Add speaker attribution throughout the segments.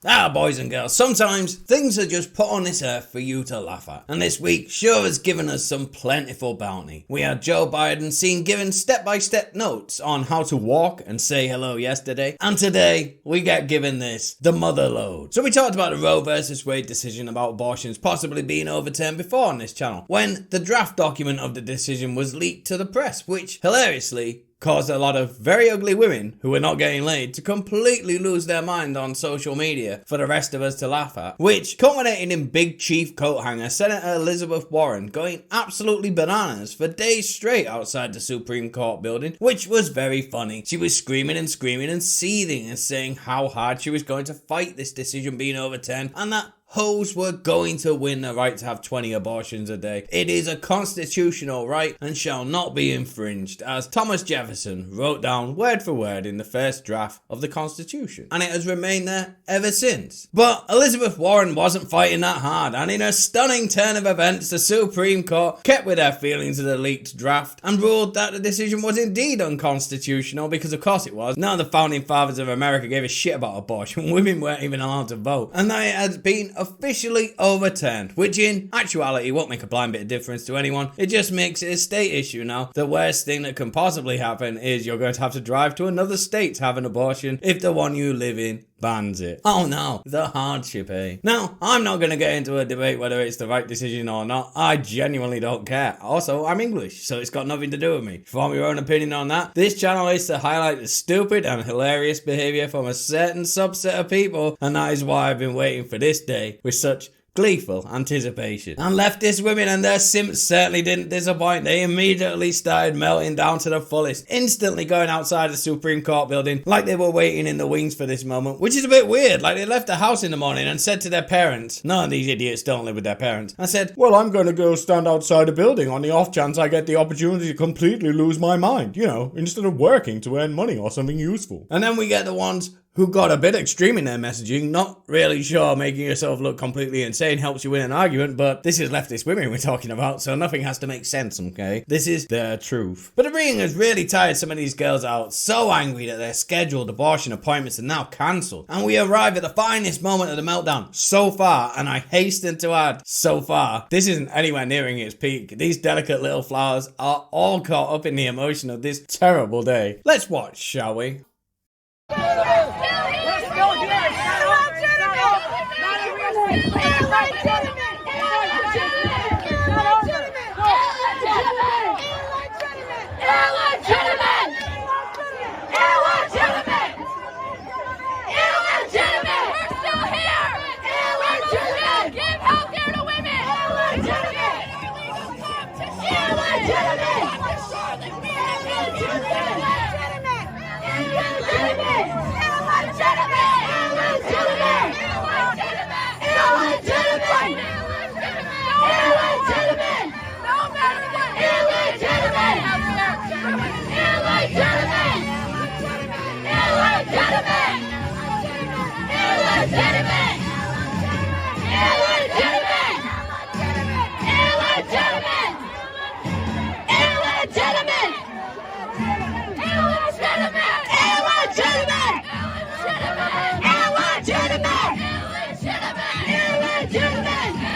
Speaker 1: Boys and girls, sometimes things are just put on this earth for you to laugh at. And this week sure has given us some plentiful bounty. We had Joe Biden seen given step-by-step notes on how to walk and say hello yesterday. And today, we get given this, the mother load. So we talked about the Roe versus Wade decision about abortions possibly being overturned before on this channel, when the draft document of the decision was leaked to the press, which, hilariously, caused a lot of very ugly women who were not getting laid to completely lose their mind on social media for the rest of us to laugh at, which culminated in Big Chief Coat Hanger Senator Elizabeth Warren going absolutely bananas for days straight outside the Supreme Court building, which was very funny. She was screaming and seething and saying how hard she was going to fight this decision being overturned and that hoes were going to win the right to have 20 abortions a day. It is a constitutional right and shall not be infringed, as Thomas Jefferson wrote down word for word in the first draft of the Constitution. And it has remained there ever since. But Elizabeth Warren wasn't fighting that hard, and in a stunning turn of events, the Supreme Court kept with their feelings of the leaked draft and ruled that the decision was indeed unconstitutional, because of course it was. None of the founding fathers of America gave a shit about abortion. Women weren't even allowed to vote. And that it has been officially overturned, which in actuality won't make a blind bit of difference to anyone. It just makes it a state issue now. The worst thing that can possibly happen is you're going to have to drive to another state to have an abortion if the one you live in bans it. Oh no, the hardship, eh? Now, I'm not going to get into a debate whether it's the right decision or not. I genuinely don't care. Also, I'm English, so it's got nothing to do with me. Form your own opinion on that. This channel is to highlight the stupid and hilarious behaviour from a certain subset of people, and that is why I've been waiting for this day with such gleeful anticipation. And leftist women and their simps certainly didn't disappoint. They immediately started melting down to the fullest, instantly going outside the Supreme Court building like they were waiting in the wings for this moment, which is a bit weird. Like they left the house in the morning and said to their parents, none of these idiots don't live with their parents, and said, well, I'm going to go stand outside the building on the off chance I get the opportunity to completely lose my mind, you know, instead of working to earn money or something useful. And then we get the ones who got a bit extreme in their messaging, not really sure making yourself look completely insane helps you win an argument, but this is leftist women we're talking about, so nothing has to make sense, okay? This is their truth. But the ring has really tired some of these girls out, so angry that their scheduled abortion appointments are now cancelled. And we arrive at the finest moment of the meltdown so far, and I hasten to add, so far, this isn't anywhere nearing its peak. These delicate little flowers are all caught up in the emotion of this terrible day. Let's watch, shall we?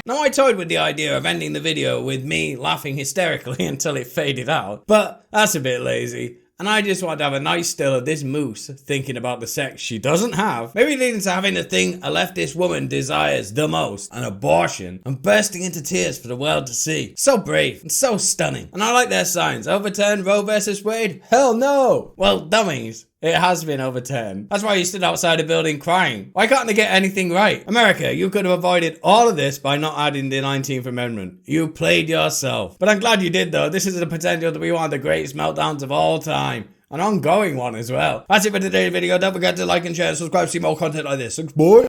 Speaker 1: Now, I toyed with the idea of ending the video with me laughing hysterically until it faded out, but that's a bit lazy. And I just want to have a nice still of this moose thinking about the sex she doesn't have, maybe leading to having the thing a leftist woman desires the most, an abortion, and bursting into tears for the world to see. So brave and so stunning. And I like their signs. Overturned Roe versus Wade? Hell no! Well, dummies. It has been overturned. That's why you stood outside a building crying. Why can't they get anything right? America, you could have avoided all of this by not adding the 19th Amendment. You played yourself. But I'm glad you did though. This is the potential to be one of the greatest meltdowns of all time. An ongoing one as well. That's it for today's video. Don't forget to like and share and subscribe to see more content like this. Thanks, boy.